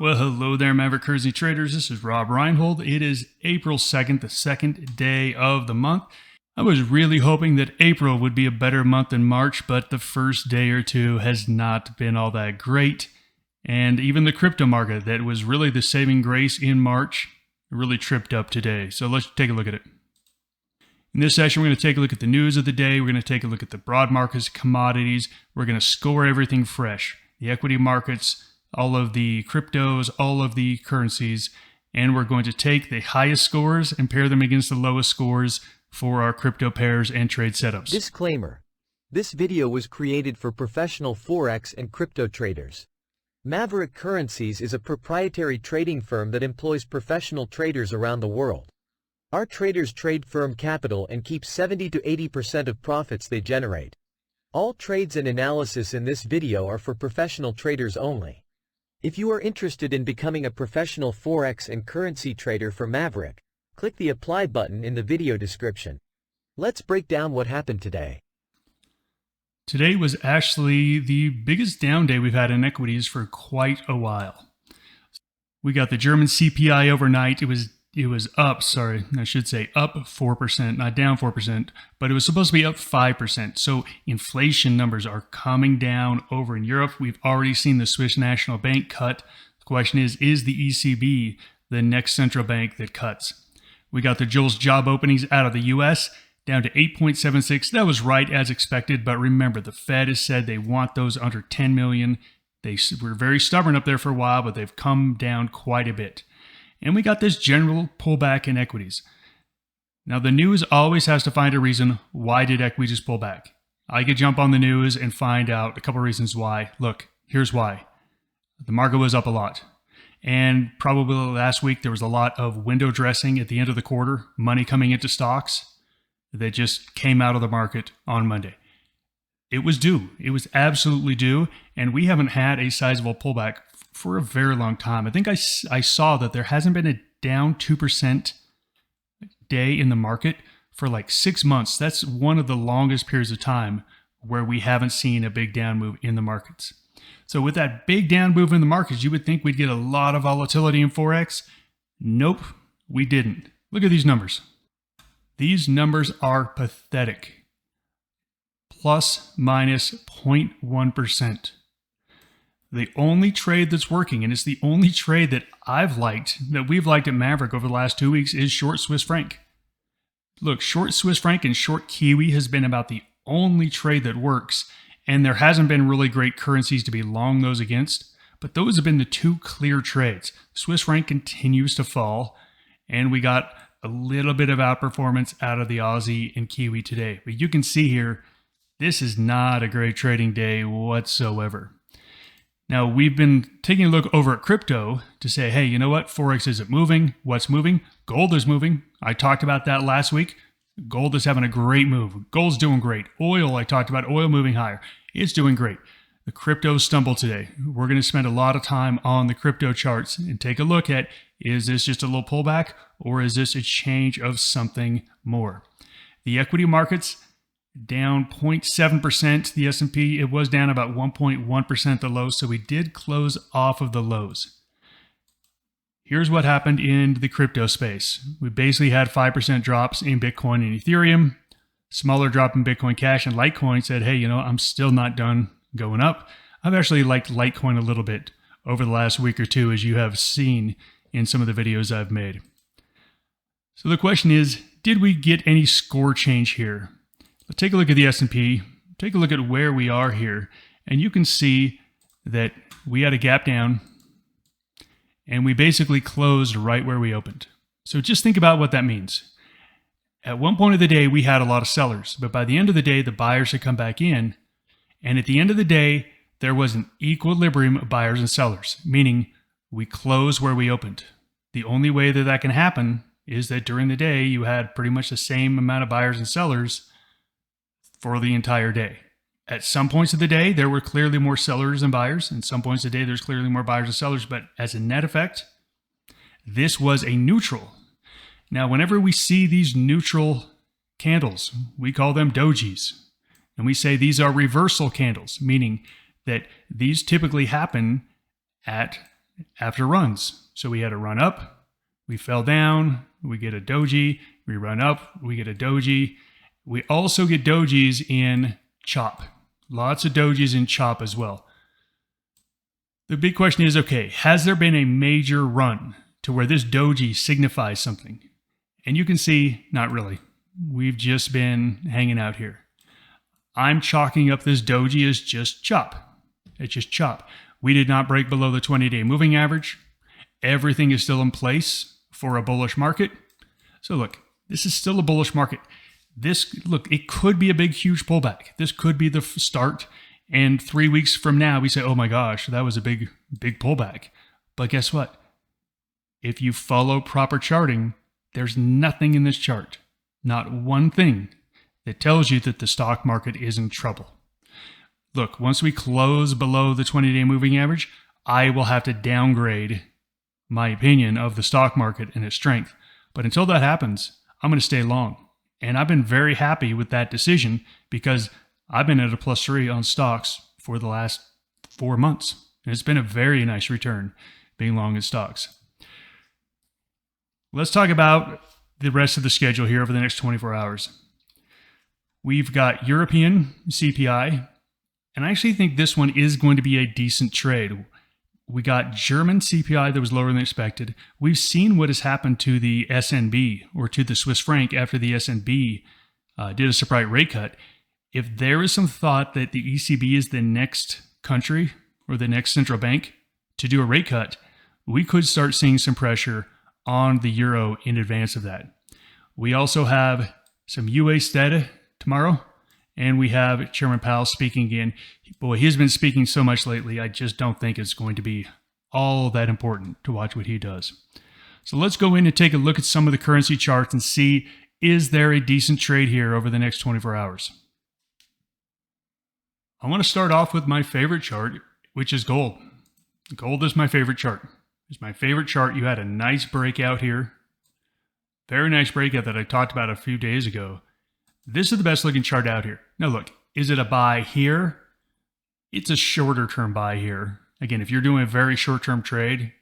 Well, hello there, Maverick Currency traders. This is Rob Reinhold. It is April 2nd, the second day of the month. I was really hoping that April would be a better month than March, but the first day or two has not been all that great. And even the crypto market that was really the saving grace in March really tripped up today. So let's take a look at it. In this session, we're going to take a look at the news of the day. We're going to take a look at the broad markets, commodities. We're going to score everything fresh. The equity markets, all of the cryptos, all of the currencies, and we're going to take the highest scores and pair them against the lowest scores for our crypto pairs and trade setups. Disclaimer. This video was created for professional Forex and crypto traders. Maverick Currencies is a proprietary trading firm that employs professional traders around the world. Our traders trade firm capital and keep 70 to 80% of profits they generate. All trades and analysis in this video are for professional traders only. If you are interested in becoming a professional Forex and currency trader for Maverick, click the apply button in the video description. Let's break down what happened today. Today was actually the biggest down day we've had in equities for quite a while. We got the German CPI overnight. It was up 4%, not down 4%, but it was supposed to be up 5%. So inflation numbers are coming down over in Europe. We've already seen the Swiss National Bank cut. The question is the ECB the next central bank that cuts? We got the JOLTS job openings out of the US down to 8.76. That was right as expected, but remember, the Fed has said they want those under 10 million. They were very stubborn up there for a while, but they've come down quite a bit. And we got this general pullback in equities. Now, the news always has to find a reason. Why did equities pull back? I could jump on the news and find out a couple reasons why. Look, here's why. The market was up a lot. And probably last week, there was a lot of window dressing at the end of the quarter, money coming into stocks that just came out of the market on Monday. It was due. It was absolutely due. And we haven't had a sizable pullback for a very long time. I think I saw that there hasn't been a down 2% day in the market for like 6 months. That's one of the longest periods of time where we haven't seen a big down move in the markets. So with that big down move in the markets, you would think we'd get a lot of volatility in Forex. Nope, we didn't. Look at these numbers. These numbers are pathetic. Plus minus 0.1%. The only trade that's working, and it's the only trade that we've liked at Maverick over the last 2 weeks, is short Swiss franc. Look, short Swiss franc and short Kiwi has been about the only trade that works, and there hasn't been really great currencies to be long those against, but those have been the two clear trades. Swiss franc continues to fall, and we got a little bit of outperformance out of the Aussie and Kiwi today. But you can see here, this is not a great trading day whatsoever. Now, we've been taking a look over at crypto to say, hey, you know what? Forex isn't moving. What's moving? Gold is moving. I talked about that last week. Gold is having a great move. Gold's doing great. Oil, I talked about oil moving higher. It's doing great. The crypto stumbled today. We're going to spend a lot of time on the crypto charts and take a look at, is this just a little pullback or is this a change of something more? The equity markets, down 0.7%. The S&P, it was down about 1.1% the low, so we did close off of the lows. Here's what happened in the crypto space. We basically had 5% drops in Bitcoin and Ethereum, smaller drop in Bitcoin Cash, and Litecoin said, hey, you know, I'm still not done going up. I've actually liked Litecoin a little bit over the last week or two, as you have seen in some of the videos I've made. So the question is, did we get any score change here? Let's take a look at the S&P, take a look at where we are here, and you can see that we had a gap down, and we basically closed right where we opened. So just think about what that means. At one point of the day, we had a lot of sellers, but by the end of the day, the buyers had come back in, and at the end of the day, there was an equilibrium of buyers and sellers, meaning we closed where we opened. The only way that that can happen is that during the day, you had pretty much the same amount of buyers and sellers for the entire day. At some points of the day, there were clearly more sellers than buyers. And some points of the day, there's clearly more buyers than sellers. But as a net effect, this was a neutral. Now, whenever we see these neutral candles, we call them dojis. And we say these are reversal candles, meaning that these typically happen at after runs. So we had a run up, we fell down, we get a doji, we run up, we get a doji. We also get dojis in chop. Lots of dojis in chop as well. The big question is, okay, has there been a major run to where this doji signifies something? And you can see, not really. We've just been hanging out here. I'm chalking up this doji as just chop. It's just chop. We did not break below the 20-day moving average. Everything is still in place for a bullish market. So look, this is still a bullish market. Look, it could be a big, huge pullback. This could be the start. And 3 weeks from now, we say, oh my gosh, that was a big, big pullback. But guess what? If you follow proper charting, there's nothing in this chart, not one thing, that tells you that the stock market is in trouble. Look, once we close below the 20-day moving average, I will have to downgrade my opinion of the stock market and its strength. But until that happens, I'm going to stay long. And I've been very happy with that decision because I've been at a +3 on stocks for the last 4 months. And it's been a very nice return being long in stocks. Let's talk about the rest of the schedule here over the next 24 hours. We've got European CPI, and I actually think this one is going to be a decent trade. We got German CPI that was lower than expected. We've seen what has happened to the SNB or to the Swiss franc after the SNB did a surprise rate cut. If there is some thought that the ECB is the next country or the next central bank to do a rate cut, we could start seeing some pressure on the euro in advance of that. We also have some USD tomorrow, and we have Chairman Powell speaking again. Boy, he's been speaking so much lately, I just don't think it's going to be all that important to watch what he does. So let's go in and take a look at some of the currency charts and see, is there a decent trade here over the next 24 hours? I want to start off with my favorite chart, which is gold. Gold is my favorite chart. It's my favorite chart. You had a nice breakout here. Very nice breakout that I talked about a few days ago. This is the best looking chart out here. Now look, is it a buy here? It's a shorter term buy here. Again, if you're doing a very short term trade,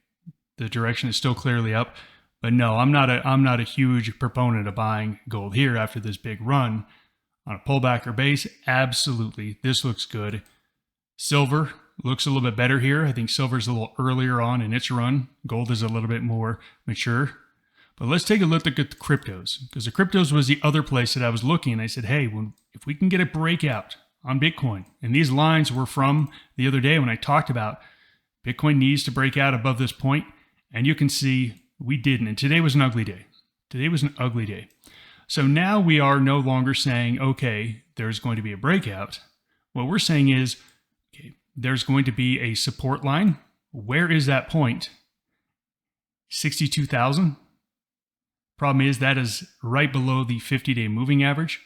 the direction is still clearly up. But no, I'm not a huge proponent of buying gold here after this big run. On a pullback or base, absolutely, this looks good. Silver looks a little bit better here. I think silver's a little earlier on in its run. Gold is a little bit more mature. But let's take a look at the cryptos, because the cryptos was the other place that I was looking. I said, hey, if we can get a breakout on Bitcoin, and these lines were from the other day when I talked about Bitcoin needs to break out above this point, and you can see we didn't. And today was an ugly day. Today was an ugly day. So now we are no longer saying, okay, there's going to be a breakout. What we're saying is, okay, there's going to be a support line. Where is that point? 62,000. Problem is that is right below the 50-day moving average.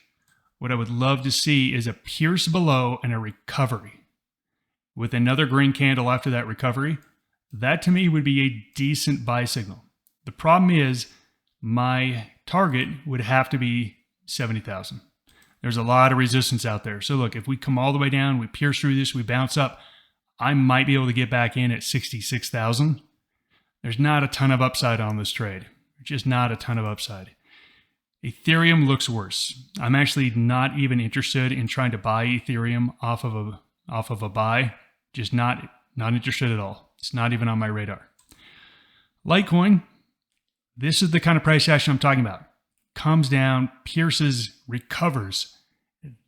What I would love to see is a pierce below and a recovery with another green candle after that recovery. That to me would be a decent buy signal. The problem is my target would have to be 70,000. There's a lot of resistance out there. So look, if we come all the way down, we pierce through this, we bounce up, I might be able to get back in at 66,000. There's not a ton of upside on this trade. Just not a ton of upside. Ethereum looks worse. I'm actually not even interested in trying to buy Ethereum off of a buy. Just not interested at all. It's not even on my radar. Litecoin, this is the kind of price action I'm talking about. Comes down, pierces, recovers.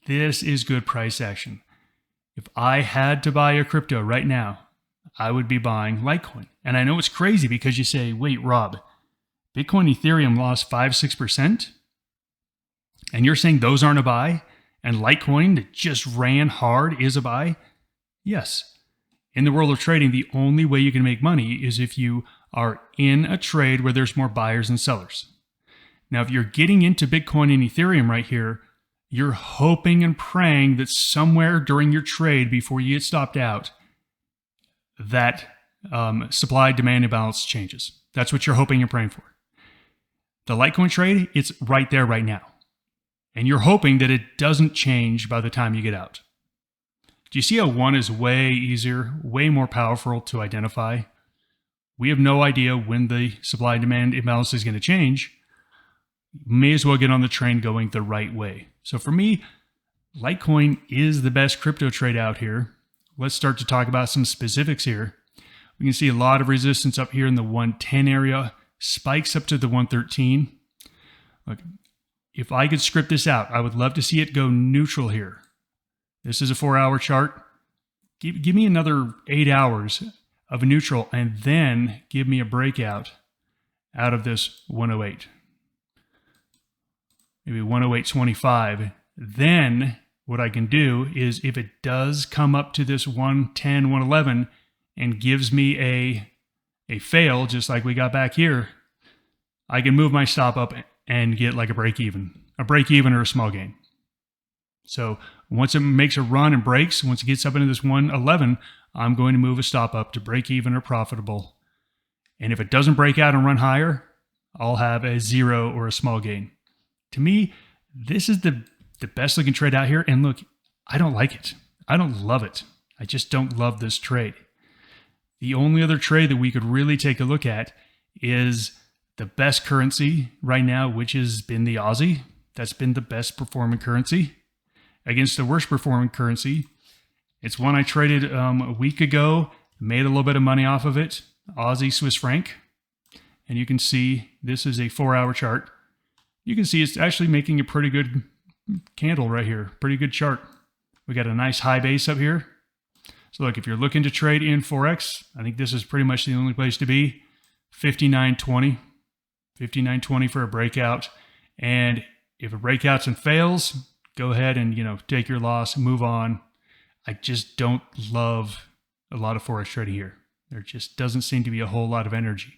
This is good price action. If I had to buy a crypto right now, I would be buying Litecoin. And I know it's crazy because you say, wait, Rob, Bitcoin, Ethereum lost 5-6%, and you're saying those aren't a buy, and Litecoin that just ran hard is a buy? Yes. In the world of trading, the only way you can make money is if you are in a trade where there's more buyers than sellers. Now, if you're getting into Bitcoin and Ethereum right here, you're hoping and praying that somewhere during your trade before you get stopped out, that supply-demand imbalance changes. That's what you're hoping and praying for. The Litecoin trade, it's right there right now. And you're hoping that it doesn't change by the time you get out. Do you see how one is way easier, way more powerful to identify? We have no idea when the supply and demand imbalance is going to change. May as well get on the train going the right way. So for me, Litecoin is the best crypto trade out here. Let's start to talk about some specifics here. We can see a lot of resistance up here in the 110 area, spikes up to the 113. Look, if I could script this out, I would love to see it go neutral here. This is a 4-hour chart. Give me another 8 hours of a neutral and then give me a breakout out of this 108. Maybe 108.25. Then what I can do is if it does come up to this 110, 111 and gives me a fail, just like we got back here, I can move my stop up and get like a break even or a small gain. So once it makes a run and breaks, once it gets up into this 111, I'm going to move a stop up to break even or profitable. And if it doesn't break out and run higher, I'll have a 0 or a small gain. To me, this is the best looking trade out here. And look, I don't like it. I don't love it. I just don't love this trade. The only other trade that we could really take a look at is the best currency right now, which has been the Aussie. That's been the best performing currency against the worst performing currency. It's one I traded a week ago, made a little bit of money off of it, Aussie Swiss franc. And you can see this is a 4-hour chart. You can see it's actually making a pretty good candle right here, pretty good chart. We got a nice high base up here. So look, if you're looking to trade in Forex, I think this is pretty much the only place to be. 59.20, 59.20 for a breakout. And if it breakouts and fails, go ahead and, take your loss and move on. I just don't love a lot of Forex trading here. There just doesn't seem to be a whole lot of energy.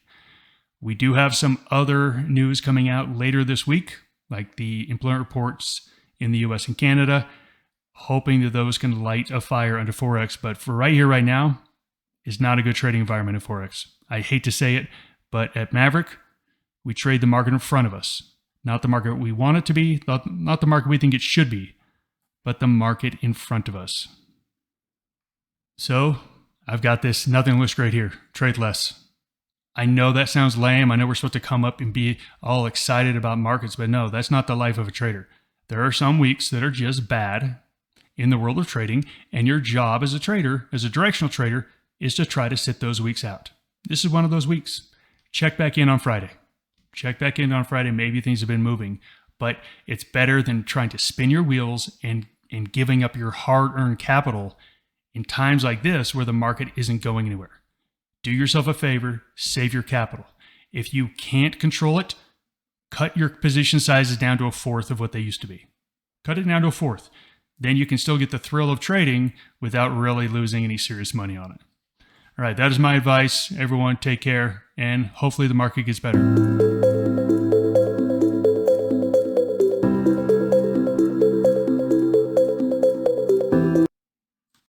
We do have some other news coming out later this week, like the employment reports in the US and Canada, hoping that those can light a fire under Forex. But for right here, right now, is not a good trading environment in Forex. I hate to say it, but at Maverick, we trade the market in front of us. Not the market we want it to be, not the market we think it should be, but the market in front of us. So I've got this, nothing looks great here, trade less. I know that sounds lame. I know we're supposed to come up and be all excited about markets, but no, that's not the life of a trader. There are some weeks that are just bad in the world of trading, and your job as a trader, as a directional trader, is to try to sit those weeks out. This is one of those weeks. Check back in on Friday. Check back in on Friday. Maybe things have been moving, but it's better than trying to spin your wheels and giving up your hard-earned capital in times like this where the market isn't going anywhere. Do yourself a favor, save your capital. If you can't control it, cut your position sizes down to 1/4 of what they used to be. Cut it down to 1/4. Then you can still get the thrill of trading without really losing any serious money on it. All right, that is my advice. Everyone, take care, and hopefully the market gets better.